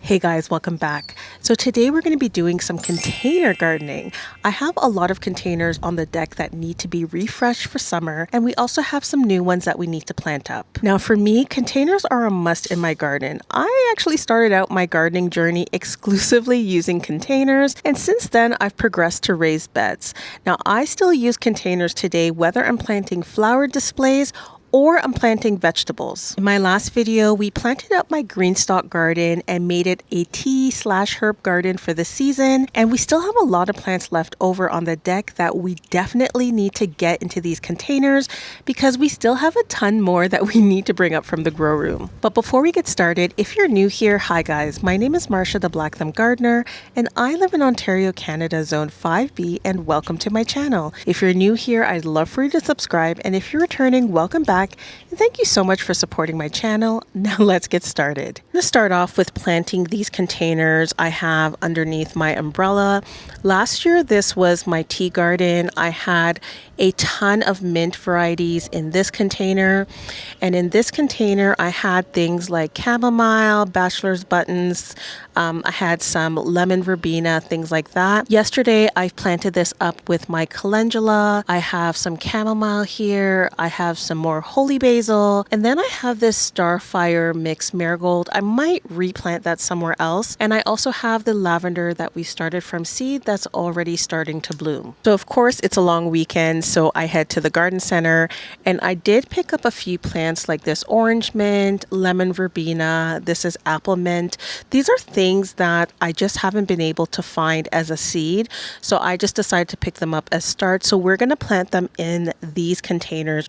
Hey guys, welcome back. So today we're going to be doing some container gardening. I have a lot of containers on the deck that need to be refreshed for summer, and we also have some new ones that we need to plant up. Now for me, containers are a must in my garden. I actually started out my gardening journey exclusively using containers, and since then I've progressed to raised beds. Now I still use containers today, whether I'm planting flower displays or I'm planting vegetables. In my last video, we planted up my green stalk garden and made it a tea/herb garden for the season. And we still have a lot of plants left over on the deck that we definitely need to get into these containers because we still have a ton more that we need to bring up from the grow room. But before we get started, if you're new here, hi guys, my name is Marsha the Blackthumbgardener and I live in Ontario, Canada, Zone 5B, and welcome to my channel. If you're new here, I'd love for you to subscribe, and if you're returning, welcome back. And thank you so much for supporting my channel. Now let's get started. I'm going to start off with planting these containers I have underneath my umbrella. Last year, this was my tea garden. I had a ton of mint varieties in this container. And in this container, I had things like chamomile, bachelor's buttons. I had some lemon verbena, things like that. Yesterday, I planted this up with my calendula. I have some chamomile here. I have some more holy basil. And then I have this starfire mixed marigold. I might replant that somewhere else. And I also have the lavender that we started from seed that's already starting to bloom. So of course, it's a long weekend, so I head to the garden center. And I did pick up a few plants like this orange mint, lemon verbena. This is apple mint. These are things that I just haven't been able to find as a seed. So I just decided to pick them up as start. So we're going to plant them in these containers.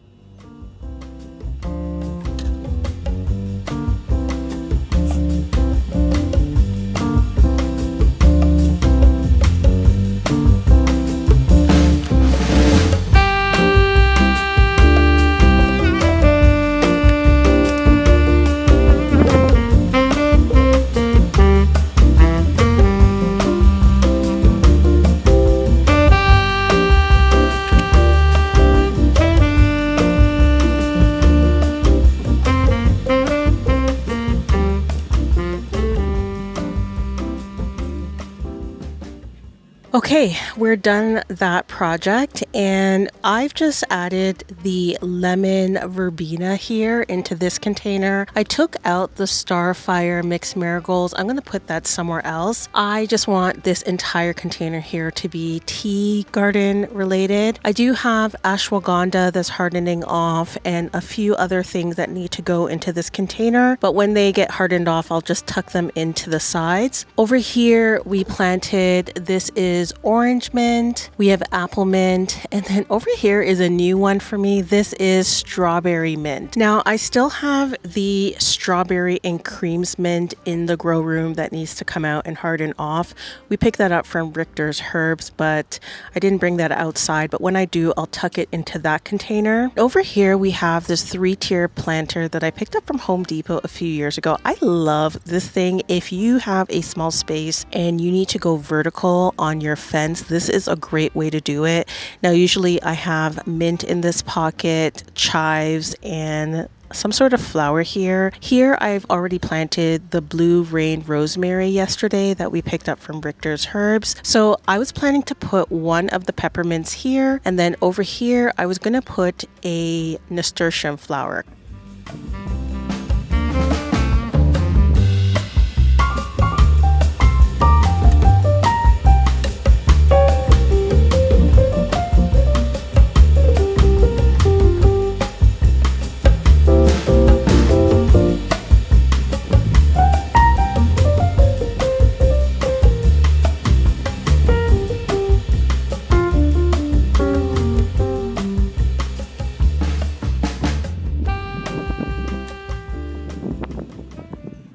Okay, we're done that project, and I've just added the lemon verbena here into this container. I took out the starfire mixed marigolds. I'm going to put that somewhere else. I just want this entire container here to be tea garden related. I do have ashwagandha that's hardening off and a few other things that need to go into this container, but when they get hardened off, I'll just tuck them into the sides. Over here, we planted, this is orange mint, we have apple mint, and then over here is a new one for me. This is strawberry mint. Now I still have the strawberry and creams mint in the grow room that needs to come out and harden off. We picked that up from Richter's Herbs, but I didn't bring that outside, but when I do, I'll tuck it into that container. Over here we have this 3-tier planter that I picked up from Home Depot a few years ago. I love this thing. If you have a small space and you need to go vertical on your fence, this is a great way to do it. Now usually I have mint in this pocket, chives, and some sort of flower here. Here I've already planted the blue rain rosemary yesterday that we picked up from Richter's Herbs. So I was planning to put one of the peppermints here, and then over here I was going to put a nasturtium flower.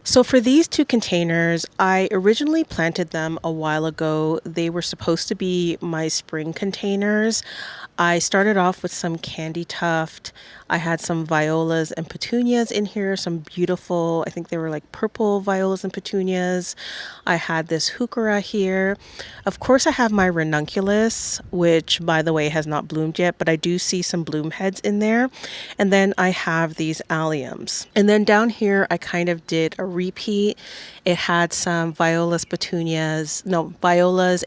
So for these two containers, I originally planted them a while ago. They were supposed to be my spring containers. I started off with some candy tuft. I had some violas and petunias in here, some beautiful, I think they were like purple violas and petunias. I had this heuchera here. Of course, I have my ranunculus, which by the way has not bloomed yet, but I do see some bloom heads in there. And then I have these alliums. And then down here, I kind of did a repeat. It had some violas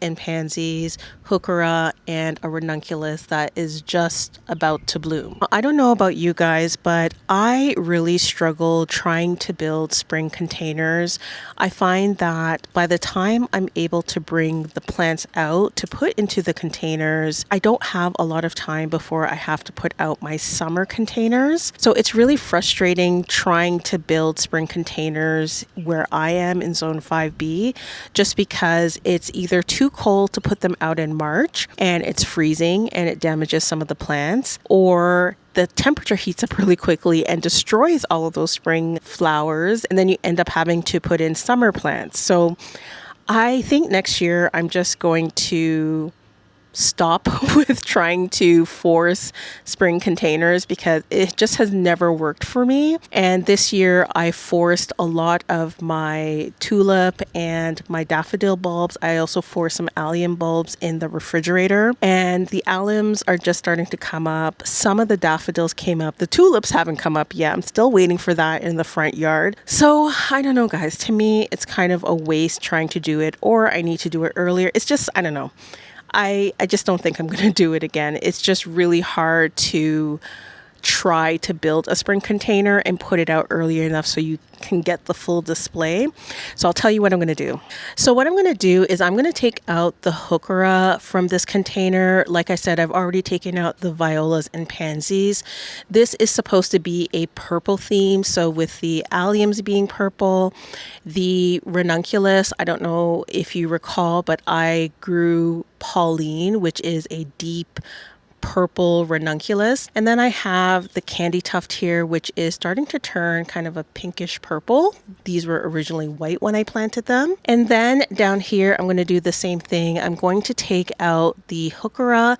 and pansies, heuchera, and a ranunculus that is just about to bloom. I don't know about you guys, but I really struggle trying to build spring containers. I find that by the time I'm able to bring the plants out to put into the containers, I don't have a lot of time before I have to put out my summer containers. So it's really frustrating trying to build spring containers where I am in zone 5B, just because it's either too cold to put them out in March and it's freezing and it damages some of the plants, or the temperature heats up really quickly and destroys all of those spring flowers, and then you end up having to put in summer plants. So I think next year I'm just going to stop with trying to force spring containers because it just has never worked for me. And this year I forced a lot of my tulip and my daffodil bulbs. I also forced some allium bulbs in the refrigerator, and the alliums are just starting to come up. Some of the daffodils came up. The tulips haven't come up yet. I'm still waiting for that in the front yard. So I don't know, guys. To me, it's kind of a waste trying to do it, or I need to do it earlier. It's just, I don't know. I just don't think I'm going to do it again. It's just really hard to try to build a spring container and put it out earlier enough so you can get the full display. So I'll tell you what I'm going to do. So what I'm going to do is I'm going to take out the heuchera from this container. Like I said, I've already taken out the violas and pansies. This is supposed to be a purple theme. So with the alliums being purple, the ranunculus, I don't know if you recall, but I grew Pauline, which is a deep purple ranunculus. And then I have the candy tuft here, which is starting to turn kind of a pinkish purple. These were originally white when I planted them. And then down here, I'm going to do the same thing. I'm going to take out the heuchera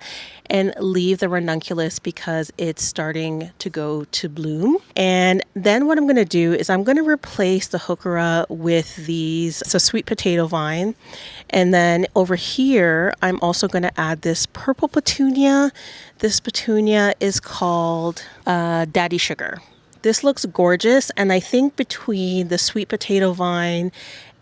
and leave the ranunculus because it's starting to go to bloom. And then what I'm going to do is I'm going to replace the heuchera with these, it's a sweet potato vine. And then over here, I'm also going to add this purple petunia. This petunia is called Daddy Sugar. This looks gorgeous, and I think between the sweet potato vine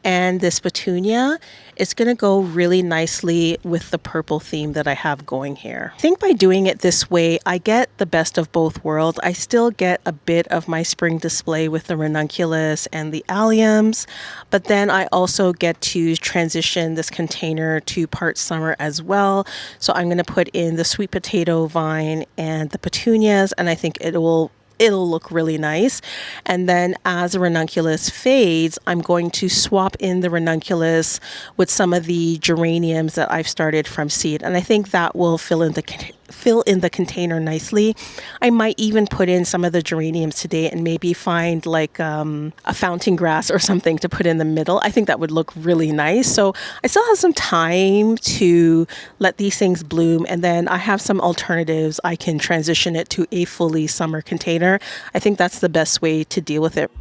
and this petunia, it's going to go really nicely with the purple theme that I have going here. I think by doing it this way, I get the best of both worlds. I still get a bit of my spring display with the ranunculus and the alliums, but then I also get to transition this container to part summer as well. So I'm going to put in the sweet potato vine and the petunias, and I think it'll look really nice. And then as the ranunculus fades, I'm going to swap in the ranunculus with some of the geraniums that I've started from seed. And I think that will fill in the container nicely. I might even put in some of the geraniums today and maybe find like a fountain grass or something to put in the middle. I think that would look really nice. So I still have some time to let these things bloom, and then I have some alternatives. I can transition it to a fully summer container. I think that's the best way to deal with it.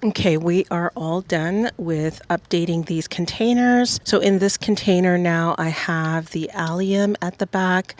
Okay, we are all done with updating these containers. So in this container now, I have the allium at the back.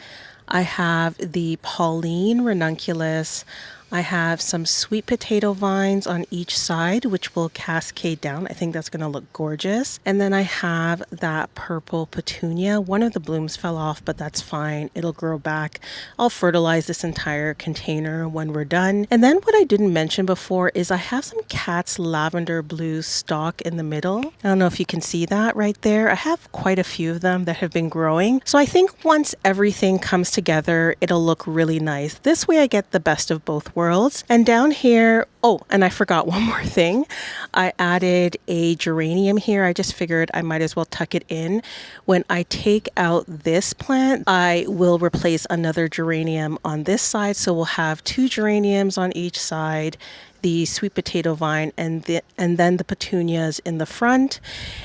I have the Pauline ranunculus. I have some sweet potato vines on each side, which will cascade down. I think that's going to look gorgeous. And then I have that purple petunia. One of the blooms fell off, but that's fine. It'll grow back. I'll fertilize this entire container when we're done. And then what I didn't mention before is I have some cat's lavender blue stalk in the middle. I don't know if you can see that right there. I have quite a few of them that have been growing. So I think once everything comes together, it'll look really nice. This way I get the best of both worlds. And down here, oh, and I forgot one more thing. I added a geranium here. I just figured I might as well tuck it in. When I take out this plant, I will replace another geranium on this side. So we'll have two geraniums on each side, the sweet potato vine, and then the petunias in the front.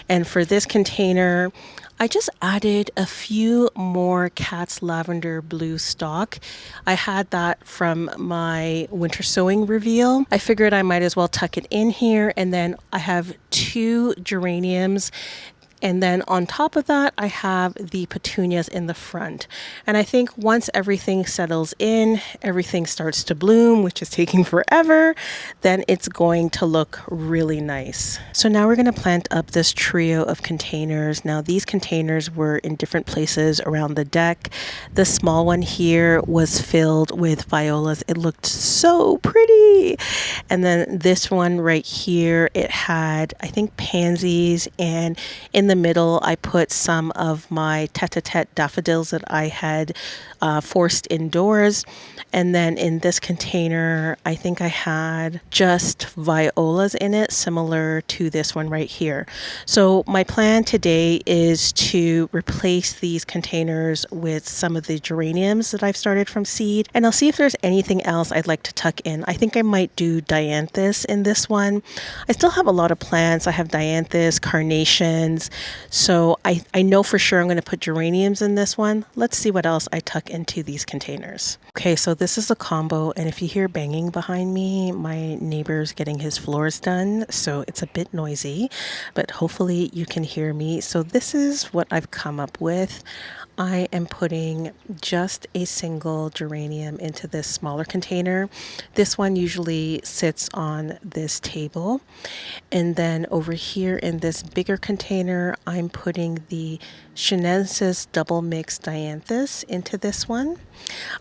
And for this container, I just added a few more cat's lavender blue stock. I had that from my winter sowing reveal. I figured I might as well tuck it in here. And then I have two geraniums. And then on top of that, I have the petunias in the front. And I think once everything settles in, everything starts to bloom, which is taking forever, then it's going to look really nice. So now we're going to plant up this trio of containers. Now these containers were in different places around the deck. The small one here was filled with violas. It looked so pretty. And then this one right here, it had, I think, pansies, and in the middle, I put some of my tete-a-tete daffodils that I had forced indoors. And then in this container, I think I had just violas in it, similar to this one right here. So my plan today is to replace these containers with some of the geraniums that I've started from seed. And I'll see if there's anything else I'd like to tuck in. I think I might do dianthus in this one. I still have a lot of plants. I have dianthus, carnations. So I know for sure I'm going to put geraniums in this one. Let's see what else I tuck into these containers. Okay, so this is a combo, and if you hear banging behind me, my neighbor's getting his floors done, so it's a bit noisy, but hopefully you can hear me. So this is what I've come up with. I am putting just a single geranium into this smaller container. This one usually sits on this table. And then over here in this bigger container, I'm putting the Chinensis double mix dianthus into this one.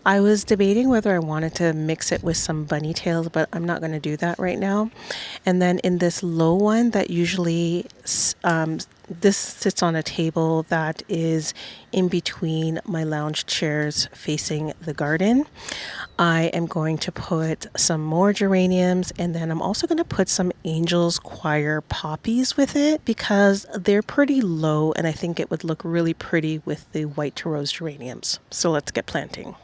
I was debating whether I wanted to mix it with some bunny tails, but I'm not going to do that right now. And then in this low one that usually this sits on a table that is in between my lounge chairs facing the garden. I am going to put some more geraniums, and then I'm also going to put some Angel's Choir poppies with it because they're pretty low and I think it would look really pretty with the white to rose geraniums. So let's get planting.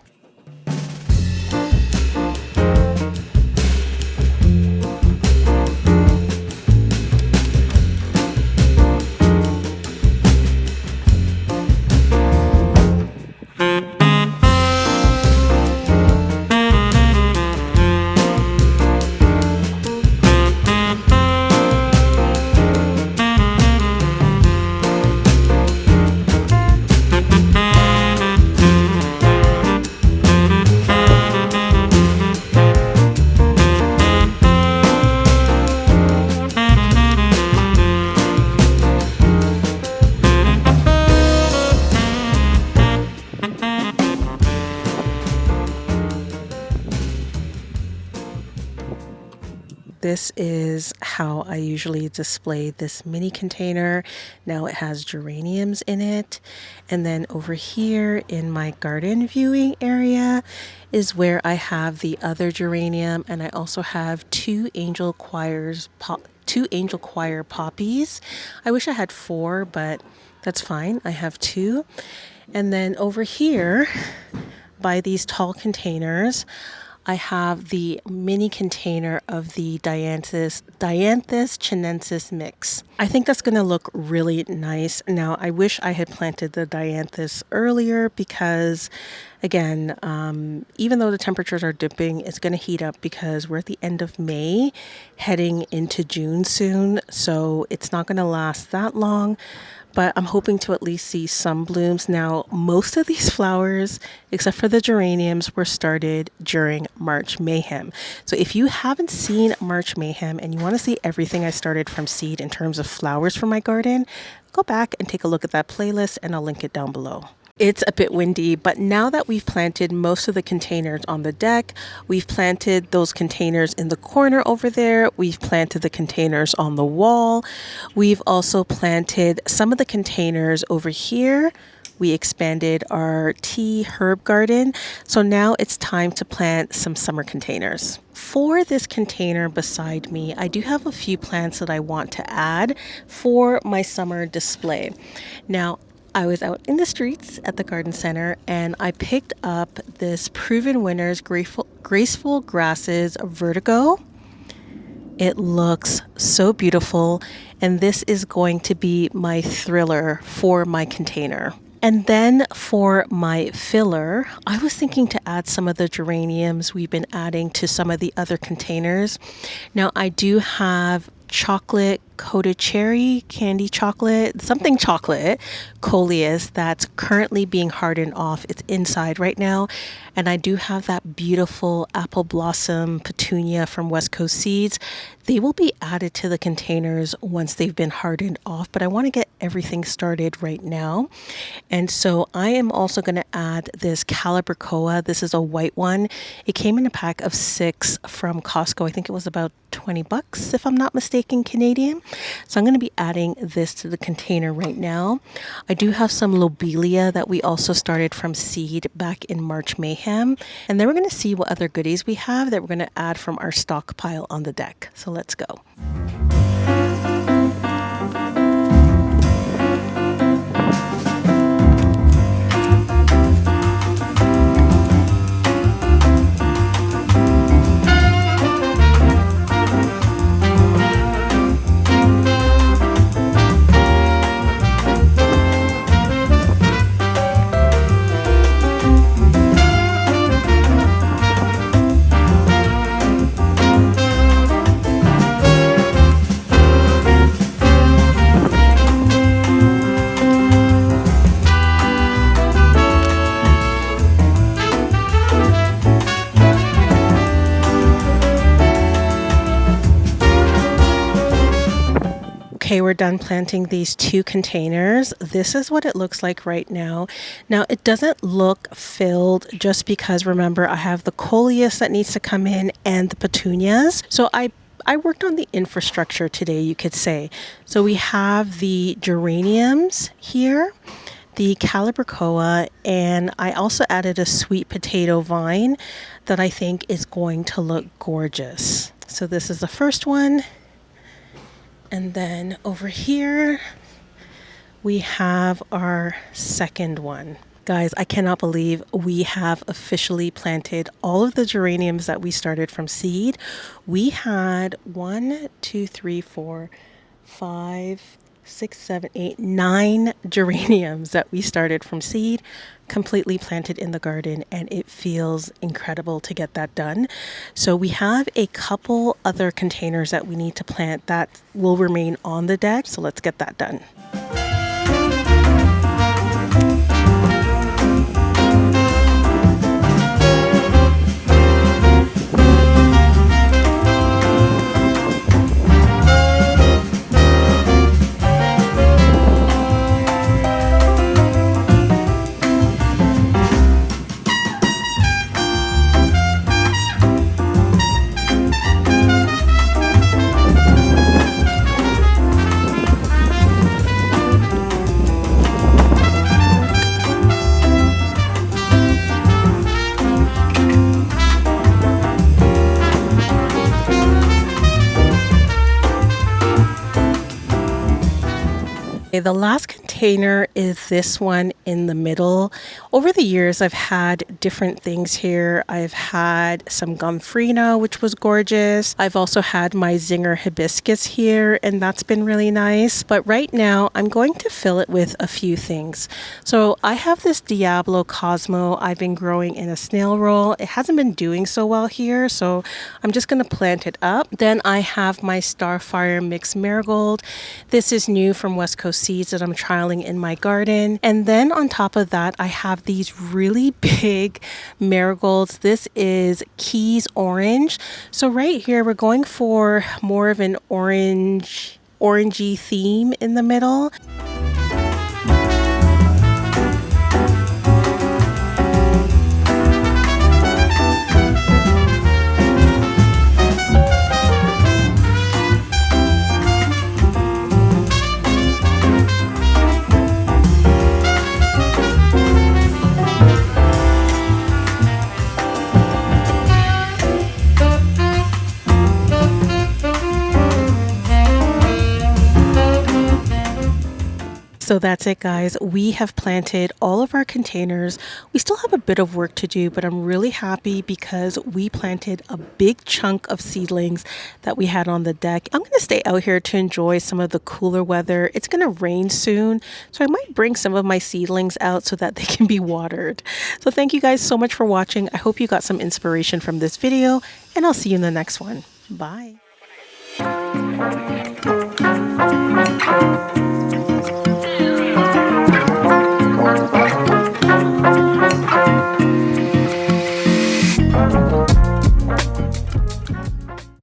This is how I usually display this mini container. Now it has geraniums in it. And then over here in my garden viewing area is where I have the other geranium. And I also have two Angel Choir poppies. I wish I had four, but that's fine. I have two. And then over here by these tall containers, I have the mini container of the Dianthus chinensis mix. I think that's going to look really nice. Now, I wish I had planted the Dianthus earlier because, again, even though the temperatures are dipping, it's going to heat up because we're at the end of May, heading into June soon. So it's not going to last that long. but I'm hoping to at least see some blooms. Now, most of these flowers, except for the geraniums, were started during March Mayhem. So if you haven't seen March Mayhem and you want to see everything I started from seed in terms of flowers for my garden, go back and take a look at that playlist and I'll link it down below. It's a bit windy, but now that we've planted most of the containers on the deck, we've planted those containers in the corner over there, we've planted the containers on the wall, we've also planted some of the containers over here. We expanded our tea herb garden, so now it's time to plant some summer containers. For this container beside me, I do have a few plants that I want to add for my summer display. Now, I was out in the streets at the garden center and I picked up this Proven Winners Graceful Grasses Vertigo. It looks so beautiful, and this is going to be my thriller for my container. And then for my filler, I was thinking to add some of the geraniums we've been adding to some of the other containers. Now I do have chocolate coated cherry, candy chocolate, something chocolate, coleus that's currently being hardened off. It's inside right now. And I do have that beautiful apple blossom petunia from West Coast Seeds. They will be added to the containers once they've been hardened off, but I want to get everything started right now. And so I am also going to add this calibrachoa. This is a white one. It came in a pack of 6 from Costco. I think it was about 20 bucks, if I'm not mistaken, Canadian. So I'm going to be adding this to the container right now. I do have some lobelia that we also started from seed back in March Mayhem. And then we're going to see what other goodies we have that we're going to add from our stockpile on the deck. So let's go. Okay, we're done planting these 2 containers. This is what it looks like right now. Now, it doesn't look filled just because, remember, I have the coleus that needs to come in and the petunias. So I worked on the infrastructure today, you could say. So we have the geraniums here, the calibrachoa, and I also added a sweet potato vine that I think is going to look gorgeous. So this is the first one. And then over here, we have our second one. Guys, I cannot believe we have officially planted all of the geraniums that we started from seed. We had 1, 2, 3, 4, 5, 6, 7, 8, 9 geraniums that we started from seed, completely planted in the garden, and it feels incredible to get that done. So we have a couple other containers that we need to plant that will remain on the deck. So let's get that done. The last container is this one in the middle. Over the years, I've had different things here. I've had some gomphrena, which was gorgeous. I've also had my zinger hibiscus here, and that's been really nice. But right now, I'm going to fill it with a few things. So I have this Diablo Cosmo I've been growing in a snail roll. It hasn't been doing so well here, so I'm just going to plant it up. Then I have my Starfire Mixed Marigold. This is new from West Coast seeds that I'm trialing in my garden. And then on top of that, I have these really big marigolds. This is Keys Orange. So right here, we're going for more of an orangey theme in the middle. So that's it, guys. We have planted all of our containers. We still have a bit of work to do, but I'm really happy because we planted a big chunk of seedlings that we had on the deck. I'm going to stay out here to enjoy some of the cooler weather. It's going to rain soon, so I might bring some of my seedlings out so that they can be watered. So thank you guys so much for watching. I hope you got some inspiration from this video, and I'll see you in the next one. Bye.